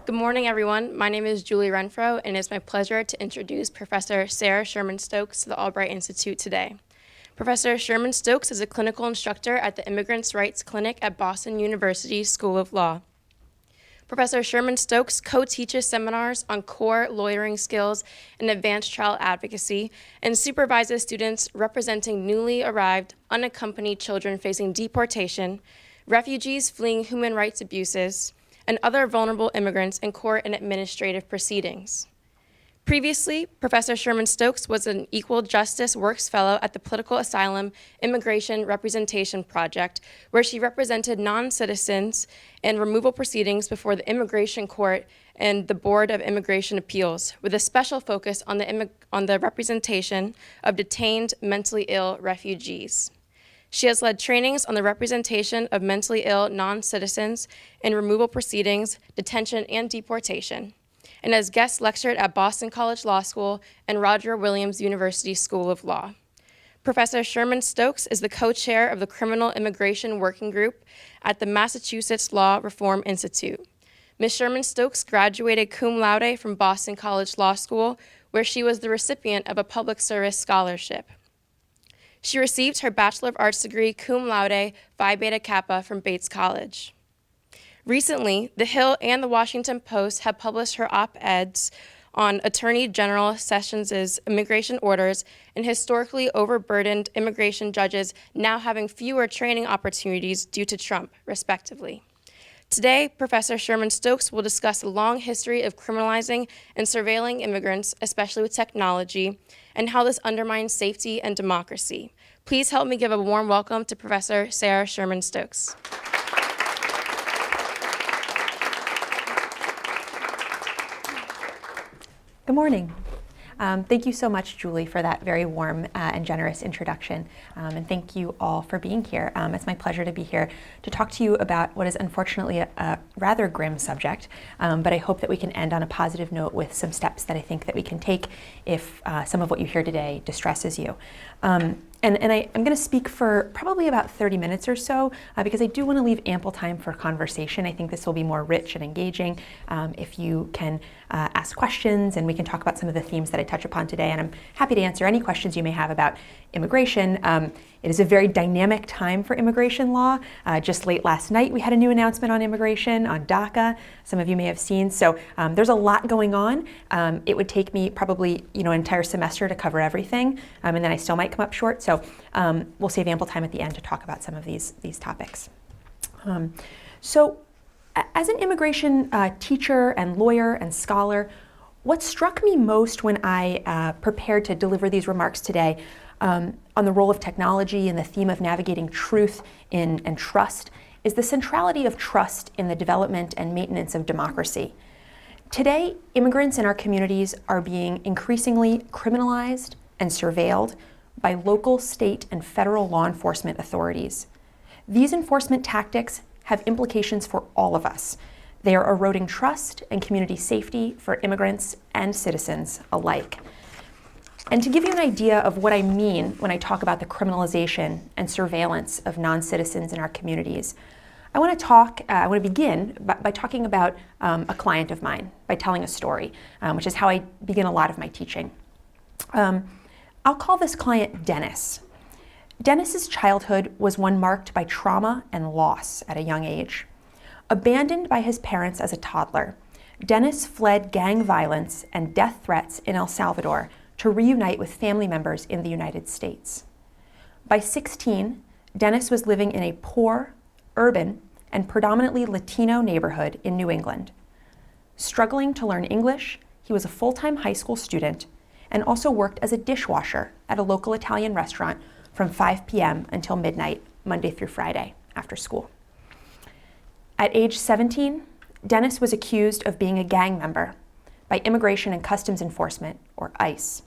Good morning, everyone. My name is Julie Renfro, and it's my pleasure to introduce Professor Sarah Sherman-Stokes to the Albright Institute today. Professor Sherman-Stokes is a clinical instructor at the Immigrants' Rights Clinic at Boston University School of Law. Professor Sherman-Stokes co-teaches seminars on core lawyering skills and advanced trial advocacy and supervises students representing newly arrived, unaccompanied children facing deportation, refugees fleeing human rights abuses, and other vulnerable immigrants in court and administrative proceedings. Previously, Professor Sherman-Stokes was an Equal Justice Works Fellow at the Political Asylum Immigration Representation Project, where she represented non-citizens in removal proceedings before the Immigration Court and the Board of Immigration Appeals, with a special focus on the representation of detained mentally ill refugees. She has led trainings on the representation of mentally ill non-citizens in removal proceedings, detention, and deportation, and has guest lectured at Boston College Law School and Roger Williams University School of Law. Professor Sherman-Stokes is the co-chair of the Criminal Immigration Working Group at the Massachusetts Law Reform Institute. Ms. Sherman-Stokes graduated cum laude from Boston College Law School, where she was the recipient of a public service scholarship. She received her Bachelor of Arts degree cum laude Phi Beta Kappa from Bates College. Recently, The Hill and the Washington Post have published her op-eds on Attorney General Sessions' immigration orders and historically overburdened immigration judges now having fewer training opportunities due to Trump, respectively. Today, Professor Sherman-Stokes will discuss the long history of criminalizing and surveilling immigrants, especially with technology, and how this undermines safety and democracy. Please help me give a warm welcome to Professor Sarah Sherman-Stokes. Good morning. Thank you so much, Julie, for that very warm and generous introduction. And thank you all for being here. It's my pleasure to be here to talk to you about what is unfortunately a rather grim subject, but I hope that we can end on a positive note with some steps that I think that we can take if some of what you hear today distresses you. I'm going to speak for probably about 30 minutes or so because I do want to leave ample time for conversation. I think this will be more rich and engaging if you can ask questions, and we can talk about some of the themes that I touch upon today. And I'm happy to answer any questions you may have about immigration. It is a very dynamic time for immigration law. Just late last night, we had a new announcement on immigration, on DACA. Some of you may have seen. So there's a lot going on. It would take me probably an entire semester to cover everything, and then I still might come up short. So we'll save ample time at the end to talk about some of these topics. So as an immigration teacher and lawyer and scholar, what struck me most when I prepared to deliver these remarks today on the role of technology and the theme of navigating truth and trust is the centrality of trust in the development and maintenance of democracy. Today, immigrants in our communities are being increasingly criminalized and surveilled by local, state, and federal law enforcement authorities. These enforcement tactics have implications for all of us. They are eroding trust and community safety for immigrants and citizens alike. And to give you an idea of what I mean when I talk about the criminalization and surveillance of non-citizens in our communities, I want to begin by talking about a client of mine, by telling a story, which is how I begin a lot of my teaching. I'll call this client Dennis. Dennis's childhood was one marked by trauma and loss at a young age. Abandoned by his parents as a toddler, Dennis fled gang violence and death threats in El Salvador to reunite with family members in the United States. By 16, Dennis was living in a poor, urban, and predominantly Latino neighborhood in New England. Struggling to learn English, he was a full-time high school student and also worked as a dishwasher at a local Italian restaurant from 5 p.m. until midnight, Monday through Friday, after school. At age 17, Dennis was accused of being a gang member by Immigration and Customs Enforcement, or ICE.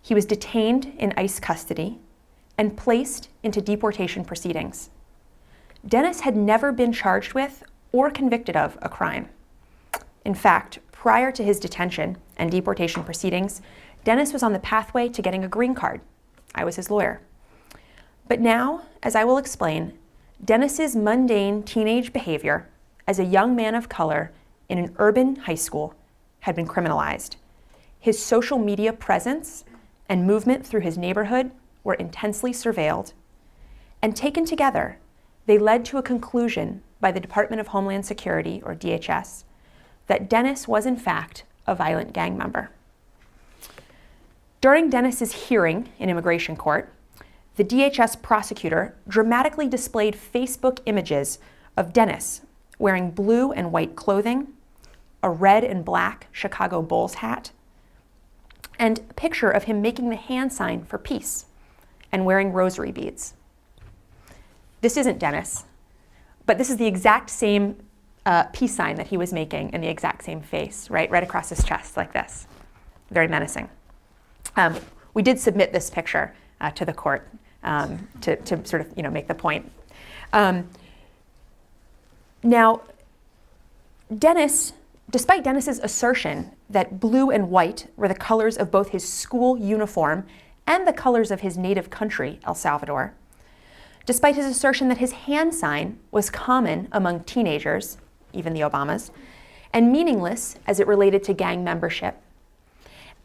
He was detained in ICE custody and placed into deportation proceedings. Dennis had never been charged with or convicted of a crime. In fact, prior to his detention and deportation proceedings, Dennis was on the pathway to getting a green card. I was his lawyer. But now, as I will explain, Dennis's mundane teenage behavior as a young man of color in an urban high school had been criminalized. His social media presence and movement through his neighborhood were intensely surveilled. And taken together, they led to a conclusion by the Department of Homeland Security, or DHS, that Dennis was in fact a violent gang member. During Dennis's hearing in immigration court, the DHS prosecutor dramatically displayed Facebook images of Dennis wearing blue and white clothing, a red and black Chicago Bulls hat, and a picture of him making the hand sign for peace and wearing rosary beads. This isn't Dennis, but this is the exact same peace sign that he was making in the exact same face, right across his chest like this. Very menacing. We did submit this picture to the court to sort of make the point. Now, despite Dennis's assertion that blue and white were the colors of both his school uniform and the colors of his native country, El Salvador, despite his assertion that his hand sign was common among teenagers, even the Obamas, and meaningless as it related to gang membership,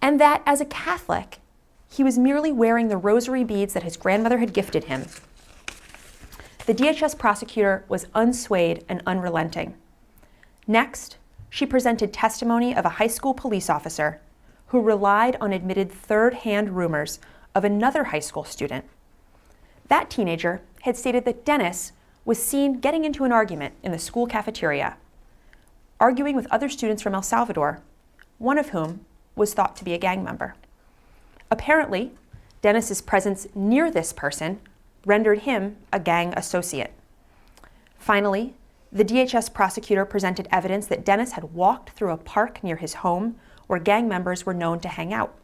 and that as a Catholic, he was merely wearing the rosary beads that his grandmother had gifted him, the DHS prosecutor was unswayed and unrelenting. Next, she presented testimony of a high school police officer who relied on admitted third-hand rumors of another high school student. That teenager had stated that Dennis was seen getting into an argument in the school cafeteria, arguing with other students from El Salvador, one of whom was thought to be a gang member. Apparently, Dennis's presence near this person rendered him a gang associate. Finally, the DHS prosecutor presented evidence that Dennis had walked through a park near his home where gang members were known to hang out,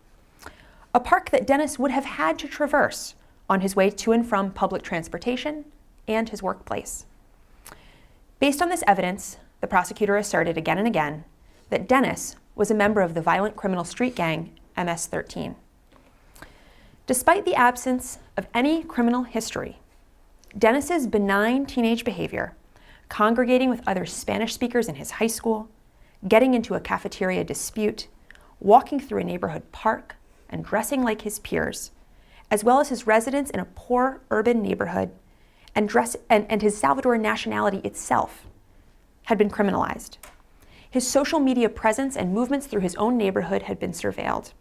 a park that Dennis would have had to traverse on his way to and from public transportation and his workplace. Based on this evidence, the prosecutor asserted again and again that Dennis was a member of the violent criminal street gang MS-13. Despite the absence of any criminal history, Dennis's benign teenage behavior, congregating with other Spanish speakers in his high school, getting into a cafeteria dispute, walking through a neighborhood park, and dressing like his peers, as well as his residence in a poor urban neighborhood and his Salvadoran nationality itself, had been criminalized. His social media presence and movements through his own neighborhood had been surveilled.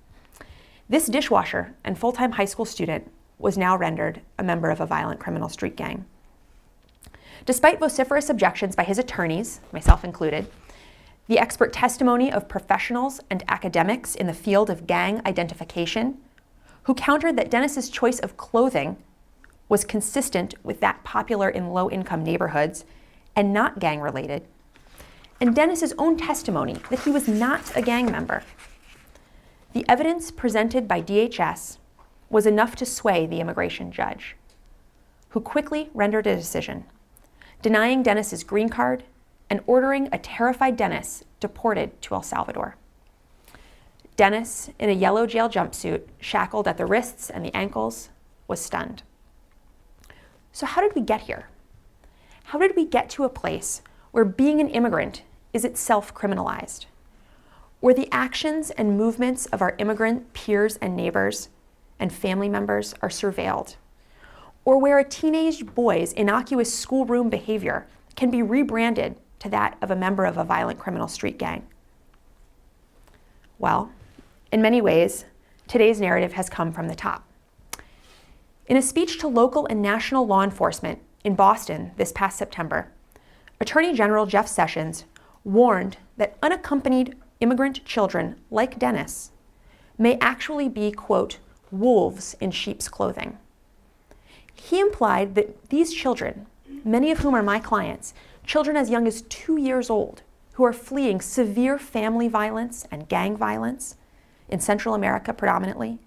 This dishwasher and full-time high school student was now rendered a member of a violent criminal street gang. Despite vociferous objections by his attorneys, myself included, the expert testimony of professionals and academics in the field of gang identification, who countered that Dennis's choice of clothing was consistent with that popular in low-income neighborhoods and not gang-related, and Dennis's own testimony that he was not a gang member. The evidence presented by DHS was enough to sway the immigration judge, who quickly rendered a decision, denying Dennis's green card and ordering a terrified Dennis deported to El Salvador. Dennis, in a yellow jail jumpsuit, shackled at the wrists and the ankles, was stunned. So how did we get here? How did we get to a place where being an immigrant is itself criminalized? Where the actions and movements of our immigrant peers and neighbors and family members are surveilled? Or where a teenage boy's innocuous schoolroom behavior can be rebranded to that of a member of a violent criminal street gang? Well, in many ways, today's narrative has come from the top. In a speech to local and national law enforcement in Boston this past September, Attorney General Jeff Sessions warned that unaccompanied immigrant children like Dennis may actually be, quote, wolves in sheep's clothing. He implied that these children, many of whom are my clients, children as young as 2 years old, who are fleeing severe family violence and gang violence, in Central America predominantly,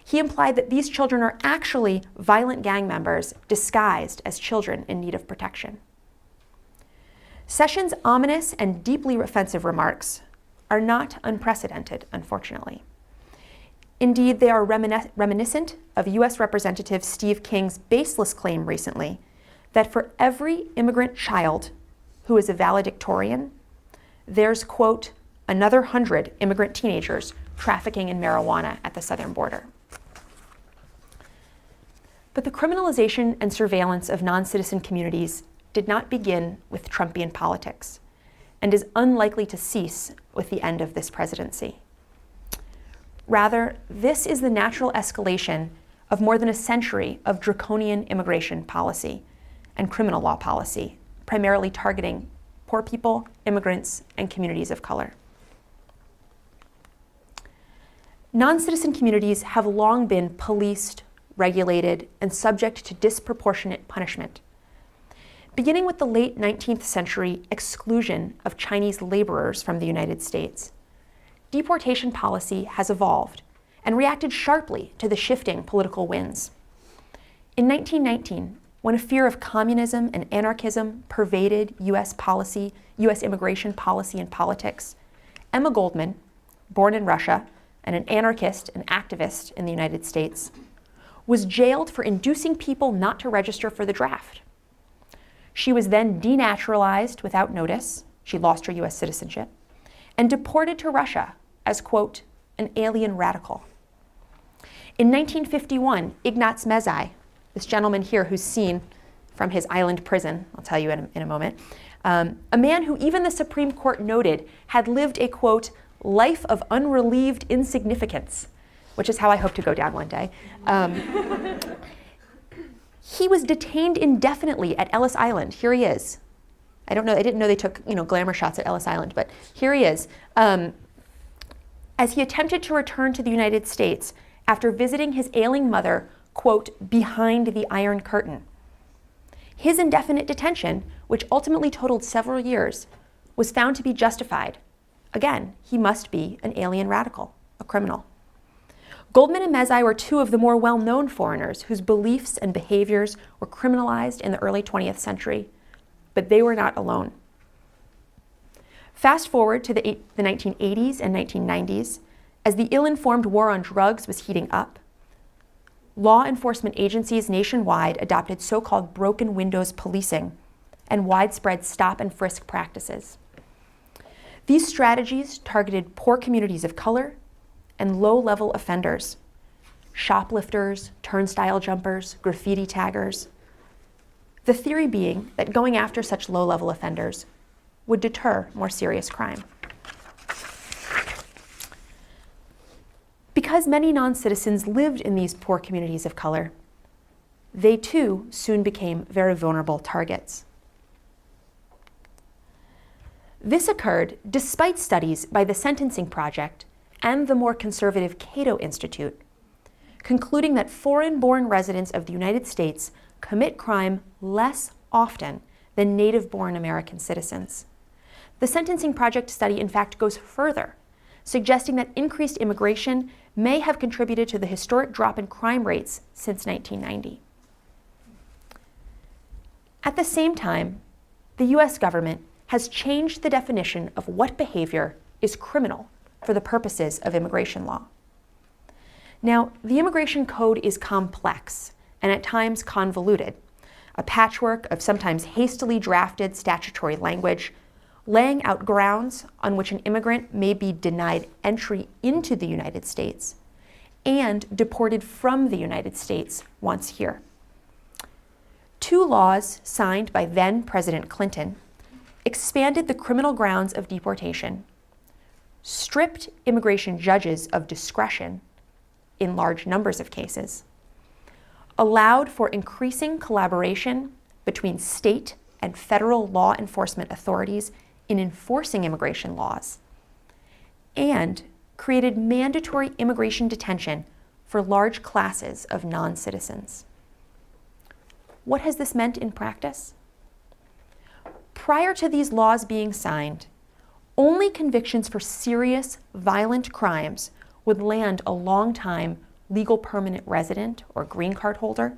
he implied that these children are actually violent gang members disguised as children in need of protection. Sessions' ominous and deeply offensive remarks are not unprecedented, unfortunately. Indeed, they are reminiscent of U.S. Representative Steve King's baseless claim recently that for every immigrant child who is a valedictorian, there's, quote, another 100 immigrant teenagers trafficking in marijuana at the southern border. But the criminalization and surveillance of non-citizen communities did not begin with Trumpian politics and is unlikely to cease with the end of this presidency. Rather, this is the natural escalation of more than a century of draconian immigration policy and criminal law policy, primarily targeting poor people, immigrants, and communities of color. Non-citizen communities have long been policed, regulated, and subject to disproportionate punishment. Beginning with the late 19th century exclusion of Chinese laborers from the United States, deportation policy has evolved and reacted sharply to the shifting political winds. In 1919, when a fear of communism and anarchism pervaded U.S. immigration policy and politics, Emma Goldman, born in Russia and an anarchist and activist in the United States, was jailed for inducing people not to register for the draft. She was then denaturalized without notice, she lost her U.S. citizenship, and deported to Russia as, quote, an alien radical. In 1951, Ignaz Mezei, this gentleman here who's seen from his island prison, I'll tell you in a moment, a man who even the Supreme Court noted had lived a, quote, life of unrelieved insignificance, which is how I hope to go down one day. He was detained indefinitely at Ellis Island. Here he is. I didn't know they took glamour shots at Ellis Island, but here he is. As he attempted to return to the United States after visiting his ailing mother, quote, behind the Iron Curtain. His indefinite detention, which ultimately totaled several years, was found to be justified. Again, he must be an alien radical, a criminal. Goldman and Mezei were two of the more well-known foreigners whose beliefs and behaviors were criminalized in the early 20th century, but they were not alone. Fast forward to the 1980s and 1990s, as the ill-informed war on drugs was heating up, law enforcement agencies nationwide adopted so-called broken windows policing and widespread stop and frisk practices. These strategies targeted poor communities of color and low-level offenders, shoplifters, turnstile jumpers, graffiti taggers. The theory being that going after such low-level offenders would deter more serious crime. Because many non-citizens lived in these poor communities of color, they too soon became very vulnerable targets. This occurred despite studies by the Sentencing Project and the more conservative Cato Institute, concluding that foreign-born residents of the United States commit crime less often than native-born American citizens. The Sentencing Project study, in fact, goes further, suggesting that increased immigration may have contributed to the historic drop in crime rates since 1990. At the same time, the U.S. government has changed the definition of what behavior is criminal for the purposes of immigration law. Now, the immigration code is complex and at times convoluted, a patchwork of sometimes hastily drafted statutory language, laying out grounds on which an immigrant may be denied entry into the United States and deported from the United States once here. Two laws signed by then President Clinton expanded the criminal grounds of deportation, stripped immigration judges of discretion in large numbers of cases, allowed for increasing collaboration between state and federal law enforcement authorities in enforcing immigration laws, and created mandatory immigration detention for large classes of non-citizens. What has this meant in practice? Prior to these laws being signed, only convictions for serious, violent crimes would land a long-time legal permanent resident or green card holder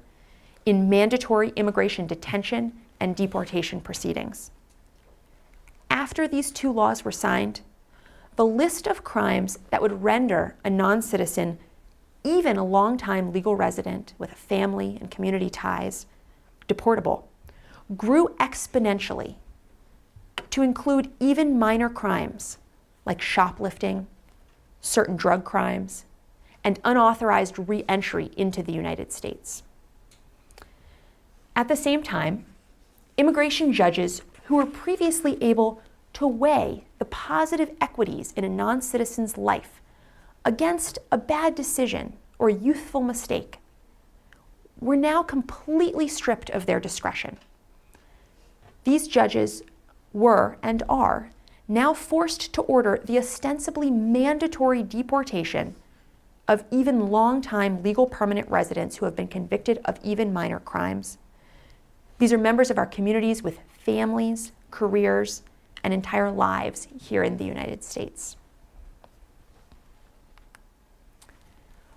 in mandatory immigration detention and deportation proceedings. After these two laws were signed, the list of crimes that would render a non-citizen, even a long-time legal resident with a family and community ties, deportable, grew exponentially to include even minor crimes like shoplifting, certain drug crimes, and unauthorized re-entry into the United States. At the same time, immigration judges who were previously able to weigh the positive equities in a non-citizen's life against a bad decision or youthful mistake were now completely stripped of their discretion. These judges were and are now forced to order the ostensibly mandatory deportation of even long-time legal permanent residents who have been convicted of even minor crimes. These are members of our communities with families, careers, and entire lives here in the United States.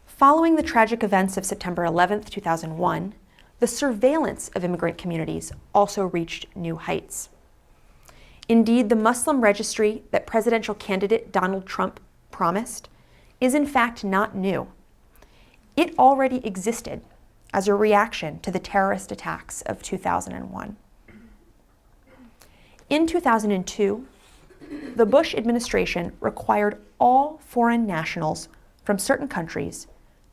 Following the tragic events of September 11th, 2001, the surveillance of immigrant communities also reached new heights. Indeed, the Muslim registry that presidential candidate Donald Trump promised is in fact not new. It already existed as a reaction to the terrorist attacks of 2001. In 2002, the Bush administration required all foreign nationals from certain countries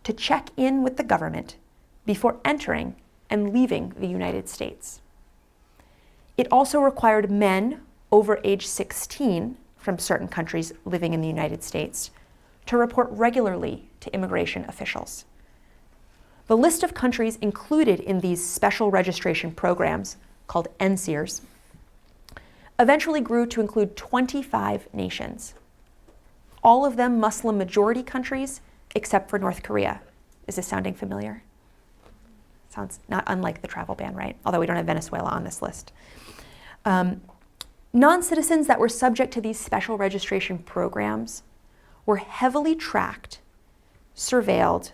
to check in with the government before entering and leaving the United States. It also required men over age 16 from certain countries living in the United States to report regularly to immigration officials. The list of countries included in these special registration programs, called NSEERs, eventually grew to include 25 nations, all of them Muslim majority countries except for North Korea. Is this sounding familiar? Sounds not unlike the travel ban, right? Although we don't have Venezuela on this list. Non-citizens that were subject to these special registration programs were heavily tracked, surveilled,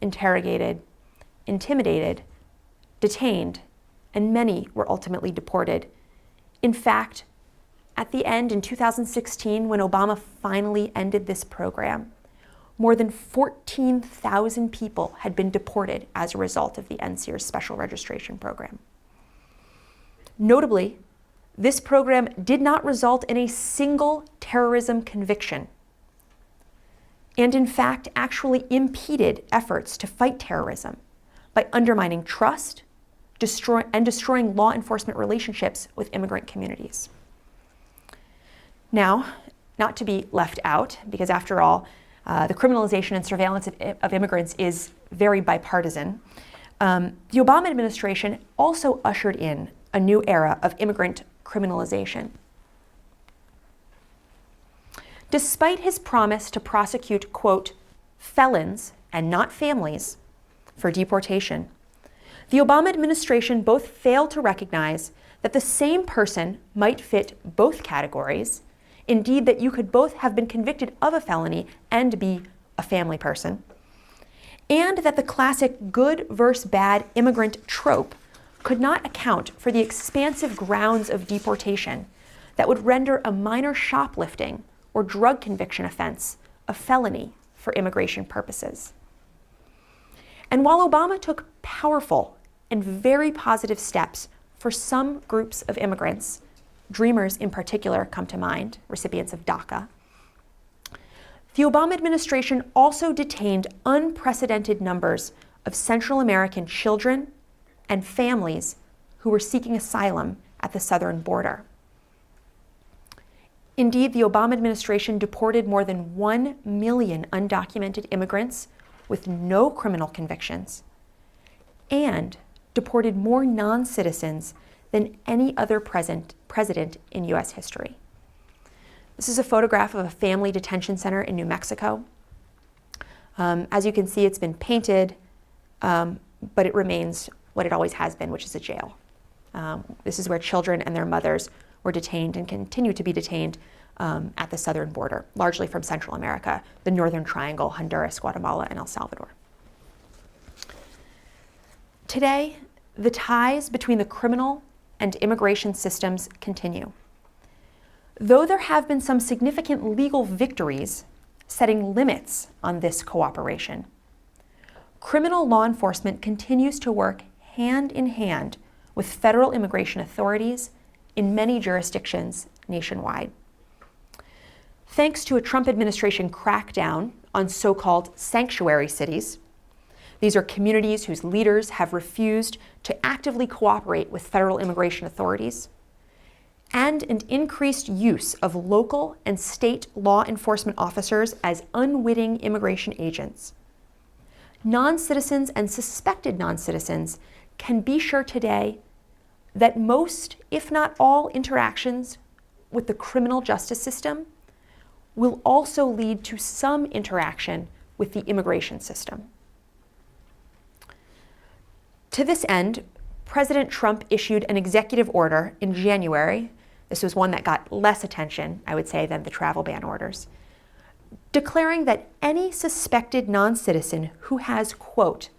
interrogated, intimidated, detained, and many were ultimately deported. In fact, at the end in 2016, when Obama finally ended this program, more than 14,000 people had been deported as a result of the NSEERS special registration program. Notably, this program did not result in a single terrorism conviction, and in fact actually impeded efforts to fight terrorism by undermining trust, destroying law enforcement relationships with immigrant communities. Now, not to be left out, because after all, the criminalization and surveillance of immigrants is very bipartisan, the Obama administration also ushered in a new era of immigrant criminalization. Despite his promise to prosecute, quote, felons and not families for deportation, the Obama administration both failed to recognize that the same person might fit both categories, indeed that you could both have been convicted of a felony and be a family person, and that the classic good versus bad immigrant trope could not account for the expansive grounds of deportation that would render a minor shoplifting or drug conviction offense a felony for immigration purposes. And while Obama took powerful and very positive steps for some groups of immigrants, Dreamers in particular come to mind, recipients of DACA, the Obama administration also detained unprecedented numbers of Central American children and families who were seeking asylum at the southern border. Indeed, the Obama administration deported more than 1 million undocumented immigrants with no criminal convictions and deported more non-citizens than any other president in U.S. history. This is a photograph of a family detention center in New Mexico. As you can see, it's been painted, but it remains what it always has been, which is a jail. This is where children and their mothers were detained and continue to be detained at the southern border, largely from Central America, the Northern Triangle, Honduras, Guatemala, and El Salvador. Today, the ties between the criminal and immigration systems continue. Though there have been some significant legal victories setting limits on this cooperation, criminal law enforcement continues to work hand in hand with federal immigration authorities in many jurisdictions nationwide. Thanks to a Trump administration crackdown on so-called sanctuary cities, these are communities whose leaders have refused to actively cooperate with federal immigration authorities, and an increased use of local and state law enforcement officers as unwitting immigration agents. Non-citizens and suspected non-citizens can be sure today that most, if not all, interactions with the criminal justice system will also lead to some interaction with the immigration system. To this end, President Trump issued an executive order in January. This was one that got less attention, I would say, than the travel ban orders, declaring that any suspected non-citizen who has, quote,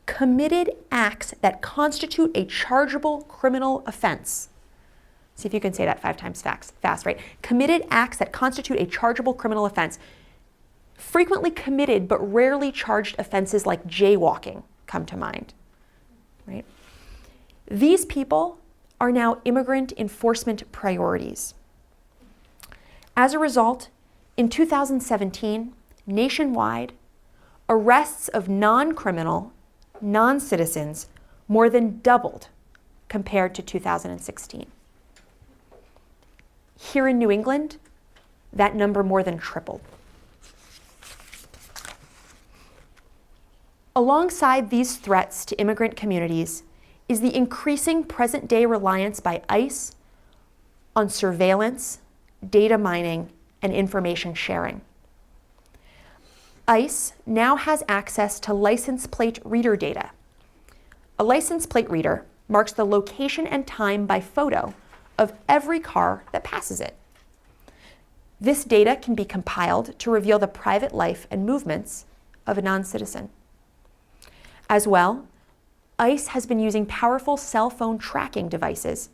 committed acts that constitute a chargeable criminal offense. See if you can say that 5 times fast, right? Committed acts that constitute a chargeable criminal offense. Frequently committed but rarely charged offenses like jaywalking come to mind, right? These people are now immigrant enforcement priorities. As a result, in 2017, nationwide, arrests of non-criminal, non-citizens more than doubled compared to 2016. Here in New England, that number more than tripled. Alongside these threats to immigrant communities is the increasing present-day reliance by ICE on surveillance, data mining, and information sharing. ICE now has access to license plate reader data. A license plate reader marks the location and time by photo of every car that passes it. This data can be compiled to reveal the private life and movements of a non-citizen. As well, ICE has been using powerful cell phone tracking devices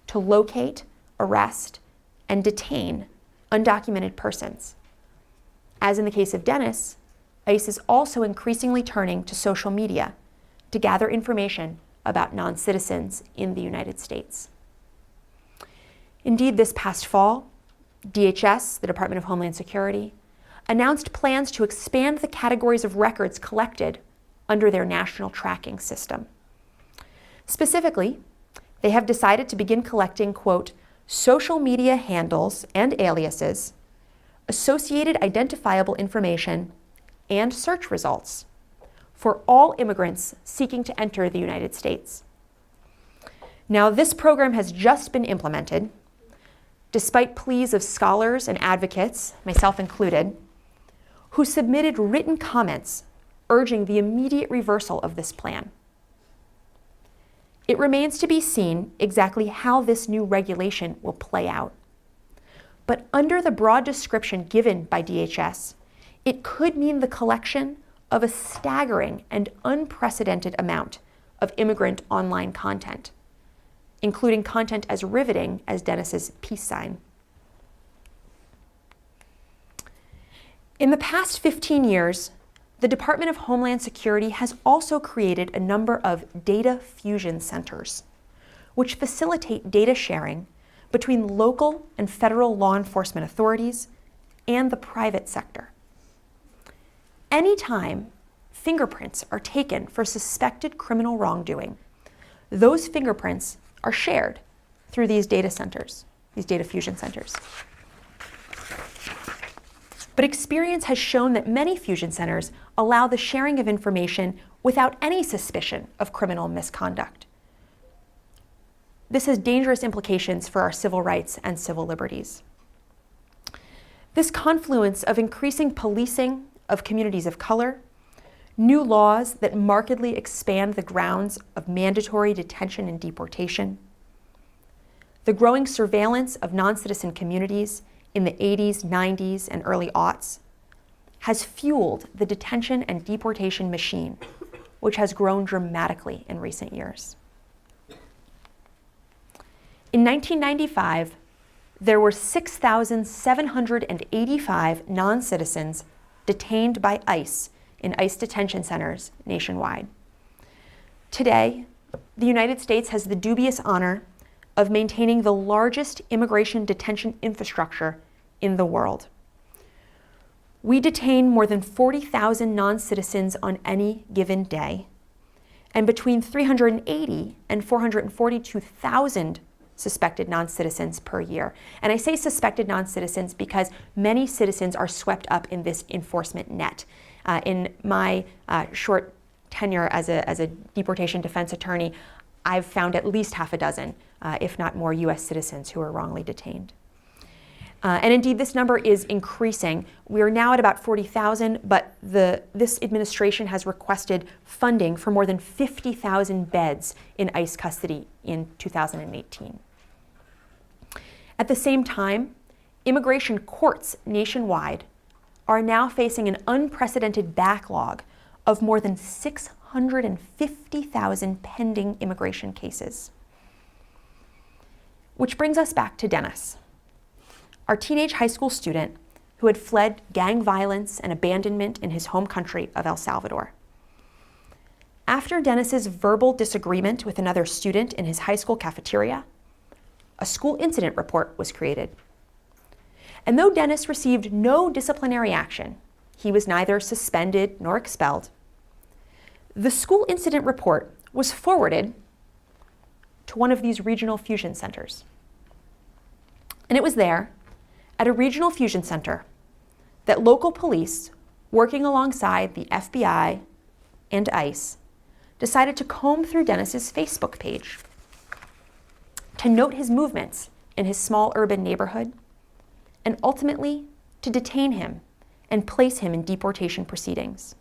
to locate, arrest, and detain undocumented persons. As in the case of Dennis, ICE is also increasingly turning to social media to gather information about non-citizens in the United States. Indeed, this past fall, DHS, the Department of Homeland Security, announced plans to expand the categories of records collected under their national tracking system. Specifically, they have decided to begin collecting, quote, social media handles and aliases, associated identifiable information, and search results for all immigrants seeking to enter the United States. Now, this program has just been implemented, despite pleas of scholars and advocates, myself included, who submitted written comments urging the immediate reversal of this plan. It remains to be seen exactly how this new regulation will play out. But under the broad description given by DHS, it could mean the collection of a staggering and unprecedented amount of immigrant online content, including content as riveting as Dennis's peace sign. In the past 15 years, the Department of Homeland Security has also created a number of data fusion centers, which facilitate data sharing between local and federal law enforcement authorities and the private sector. Anytime fingerprints are taken for suspected criminal wrongdoing, those fingerprints are shared through these data centers, these data fusion centers. But experience has shown that many fusion centers allow the sharing of information without any suspicion of criminal misconduct. This has dangerous implications for our civil rights and civil liberties. This confluence of increasing policing of communities of color, new laws that markedly expand the grounds of mandatory detention and deportation, the growing surveillance of non-citizen communities in the 80s, 90s, and early aughts has fueled the detention and deportation machine, which has grown dramatically in recent years. In 1995, there were 6,785 non-citizens detained by ICE in ICE detention centers nationwide. Today, the United States has the dubious honor of maintaining the largest immigration detention infrastructure in the world. We detain more than 40,000 non-citizens on any given day, and between 380 and 442,000 suspected non-citizens per year. And I say suspected non-citizens because many citizens are swept up in this enforcement net. In my short tenure as a deportation defense attorney, I've found at least half a dozen, if not more, U.S. citizens who are wrongly detained. And indeed, this number is increasing. We are now at about 40,000, but this administration has requested funding for more than 50,000 beds in ICE custody in 2018. At the same time, immigration courts nationwide are now facing an unprecedented backlog of more than 650,000 pending immigration cases. Which brings us back to Dennis, our teenage high school student who had fled gang violence and abandonment in his home country of El Salvador. After Dennis's verbal disagreement with another student in his high school cafeteria, a school incident report was created. And though Dennis received no disciplinary action, he was neither suspended nor expelled, the school incident report was forwarded to one of these regional fusion centers. And it was there, at a regional fusion center, that local police, working alongside the FBI and ICE, decided to comb through Dennis's Facebook page to note his movements in his small urban neighborhood, and ultimately to detain him and place him in deportation proceedings.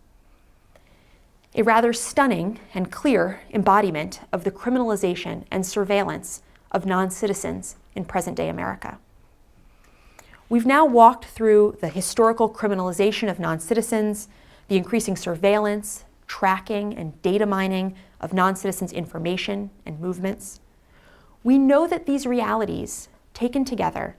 A rather stunning and clear embodiment of the criminalization and surveillance of non-citizens in present-day America. We've now walked through the historical criminalization of non-citizens, the increasing surveillance, tracking, and data mining of non-citizens' information and movements. We know that these realities, taken together,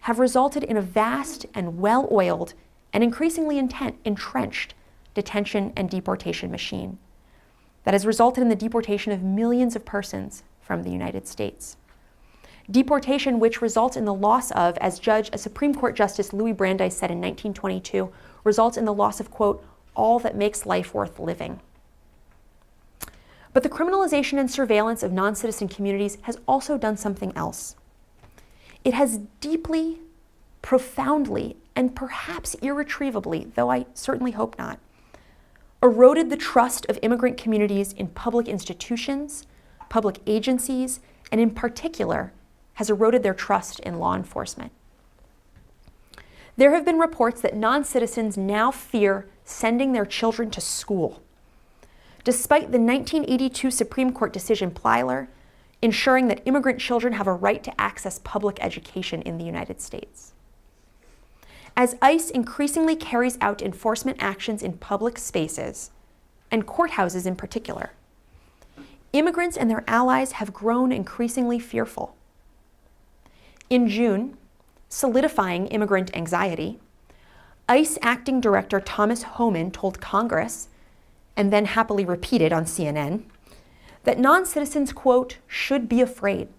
have resulted in a vast and well-oiled and increasingly entrenched detention and deportation machine that has resulted in the deportation of millions of persons from the United States. Deportation which results in the loss of, as Supreme Court Justice Louis Brandeis said in 1922, results in the loss of, quote, all that makes life worth living. But the criminalization and surveillance of non-citizen communities has also done something else. It has deeply, profoundly, and perhaps irretrievably, though I certainly hope not, eroded the trust of immigrant communities in public institutions, public agencies, and in particular, has eroded their trust in law enforcement. There have been reports that non-citizens now fear sending their children to school, despite the 1982 Supreme Court decision Plyler ensuring that immigrant children have a right to access public education in the United States. As ICE increasingly carries out enforcement actions in public spaces, and courthouses in particular, immigrants and their allies have grown increasingly fearful. In June, solidifying immigrant anxiety, ICE Acting Director Thomas Homan told Congress, and then happily repeated on CNN, that non-citizens, quote, should be afraid.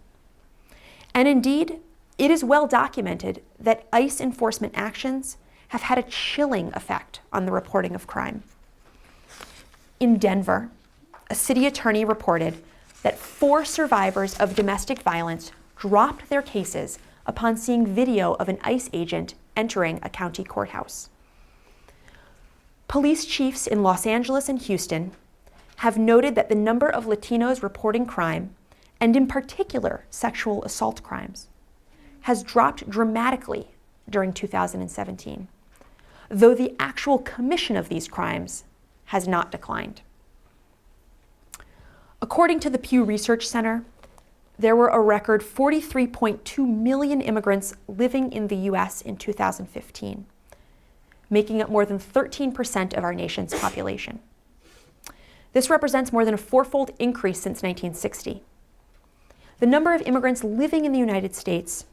And indeed, it is well documented that ICE enforcement actions have had a chilling effect on the reporting of crime. In Denver, a city attorney reported that 4 survivors of domestic violence dropped their cases upon seeing video of an ICE agent entering a county courthouse. Police chiefs in Los Angeles and Houston have noted that the number of Latinos reporting crime, and in particular sexual assault crimes, has dropped dramatically during 2017, though the actual commission of these crimes has not declined. According to the Pew Research Center, there were a record 43.2 million immigrants living in the U.S. in 2015, making up more than 13% of our nation's population. This represents more than a 4-fold increase since 1960. The number of immigrants living in the United States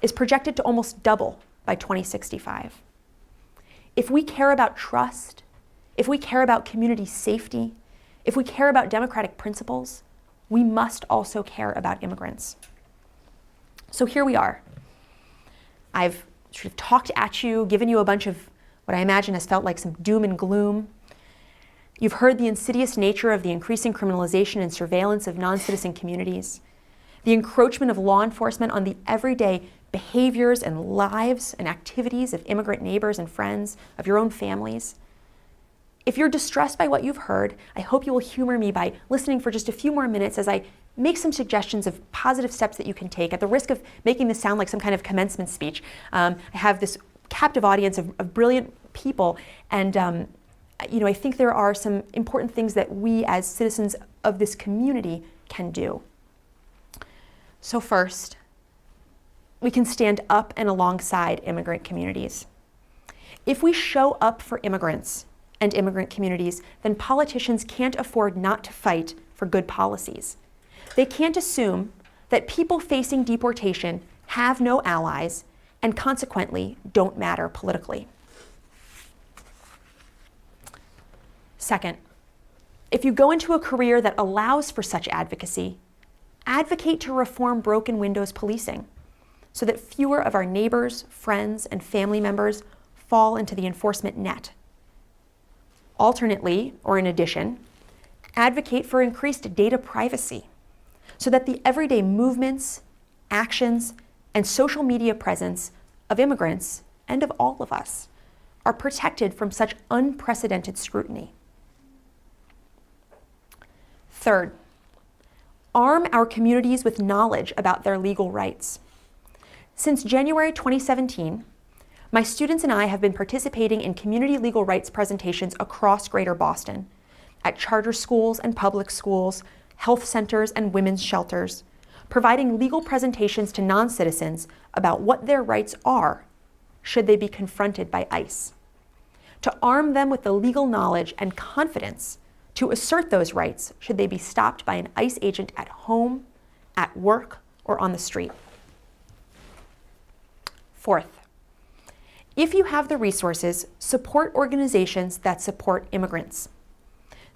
is projected to almost double by 2065. If we care about trust, if we care about community safety, if we care about democratic principles, we must also care about immigrants. So here we are. I've sort of talked at you, given you a bunch of what I imagine has felt like some doom and gloom. You've heard the insidious nature of the increasing criminalization and surveillance of non-citizen communities, the encroachment of law enforcement on the everyday behaviors and lives and activities of immigrant neighbors and friends, of your own families. If you're distressed by what you've heard, I hope you will humor me by listening for just a few more minutes as I make some suggestions of positive steps that you can take, at the risk of making this sound like some kind of commencement speech. I have this captive audience of brilliant people, and I think there are some important things that we as citizens of this community can do. So first, we can stand up and alongside immigrant communities. If we show up for immigrants and immigrant communities, then politicians can't afford not to fight for good policies. They can't assume that people facing deportation have no allies and consequently don't matter politically. Second, if you go into a career that allows for such advocacy, advocate to reform broken windows policing so that fewer of our neighbors, friends, and family members fall into the enforcement net. Alternately, or in addition, advocate for increased data privacy so that the everyday movements, actions, and social media presence of immigrants and of all of us are protected from such unprecedented scrutiny. Third, arm our communities with knowledge about their legal rights. Since January 2017, my students and I have been participating in community legal rights presentations across Greater Boston, at charter schools and public schools, health centers and women's shelters, providing legal presentations to non-citizens about what their rights are should they be confronted by ICE, to arm them with the legal knowledge and confidence to assert those rights should they be stopped by an ICE agent at home, at work, or on the street. Fourth, if you have the resources, support organizations that support immigrants.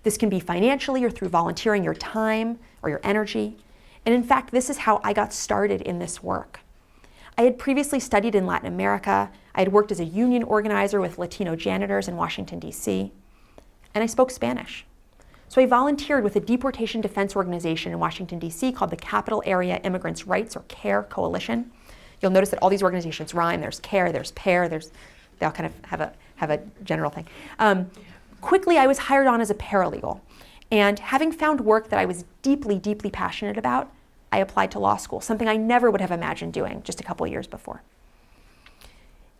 This can be financially or through volunteering your time or your energy. And in fact, this is how I got started in this work. I had previously studied in Latin America. I had worked as a union organizer with Latino janitors in Washington, D.C., and I spoke Spanish. So I volunteered with a deportation defense organization in Washington, D.C. called the Capital Area Immigrants' Rights, or CARE Coalition. You'll notice that all these organizations rhyme. There's CARE, there's PAIR, they all kind of have a general thing. Quickly, I was hired on as a paralegal. And having found work that I was deeply, deeply passionate about, I applied to law school, something I never would have imagined doing just a couple of years before.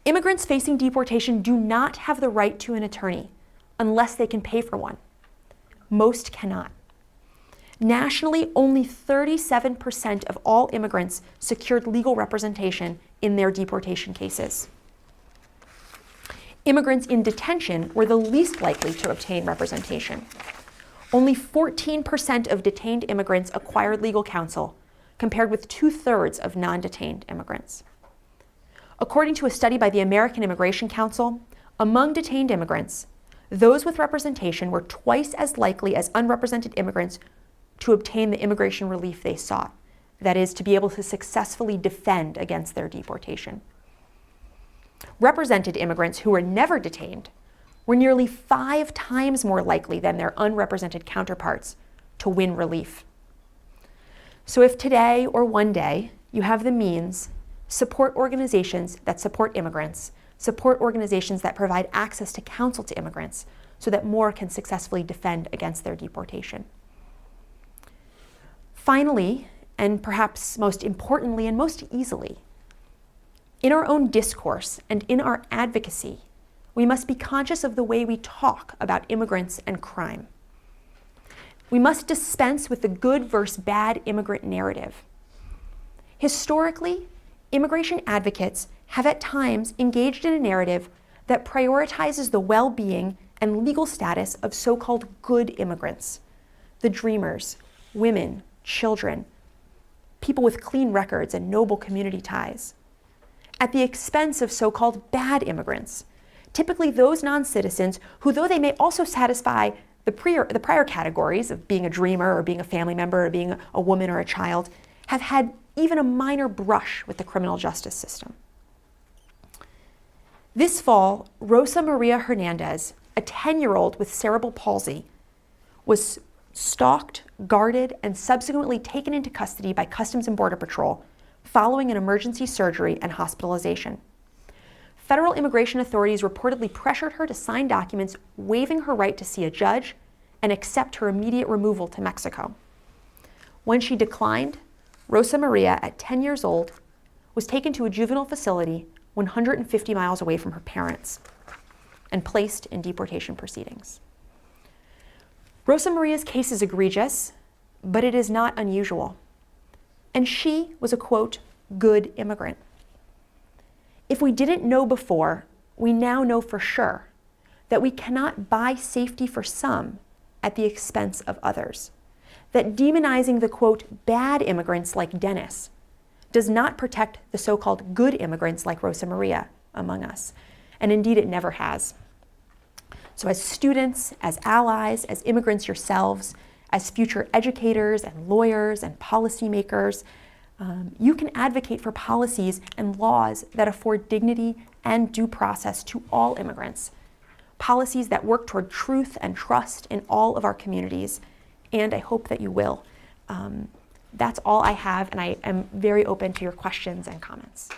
Immigrants facing deportation do not have the right to an attorney unless they can pay for one. Most cannot. Nationally, only 37% of all immigrants secured legal representation in their deportation cases. Immigrants in detention were the least likely to obtain representation. Only 14% of detained immigrants acquired legal counsel, compared with 2/3 of non-detained immigrants. According to a study by the American Immigration Council, among detained immigrants, those with representation were twice as likely as unrepresented immigrants to obtain the immigration relief they sought, that is, to be able to successfully defend against their deportation. Represented immigrants who were never detained were nearly 5 times more likely than their unrepresented counterparts to win relief. So if today or one day you have the means, support organizations that support immigrants, support organizations that provide access to counsel to immigrants so that more can successfully defend against their deportation. Finally, and perhaps most importantly and most easily, in our own discourse and in our advocacy, we must be conscious of the way we talk about immigrants and crime. We must dispense with the good versus bad immigrant narrative. Historically, immigration advocates have at times engaged in a narrative that prioritizes the well-being and legal status of so-called good immigrants, the dreamers, women, children, people with clean records and noble community ties, at the expense of so-called bad immigrants, typically those non-citizens who, though they may also satisfy the prior categories of being a dreamer or being a family member or being a woman or a child, have had even a minor brush with the criminal justice system. This fall, Rosa Maria Hernandez, a 10-year-old with cerebral palsy, was stalked, guarded, and subsequently taken into custody by Customs and Border Patrol following an emergency surgery and hospitalization. Federal immigration authorities reportedly pressured her to sign documents waiving her right to see a judge and accept her immediate removal to Mexico. When she declined, Rosa Maria, at 10 years old, was taken to a juvenile facility 150 miles away from her parents and placed in deportation proceedings. Rosa Maria's case is egregious, but it is not unusual. And she was a, quote, good immigrant. If we didn't know before, we now know for sure that we cannot buy safety for some at the expense of others. That demonizing the, quote, bad immigrants like Dennis does not protect the so-called good immigrants like Rosa Maria among us. And indeed, it never has. So as students, as allies, as immigrants yourselves, as future educators and lawyers and policymakers, you can advocate for policies and laws that afford dignity and due process to all immigrants. Policies that work toward truth and trust in all of our communities, and I hope that you will. That's all I have, and I am very open to your questions and comments.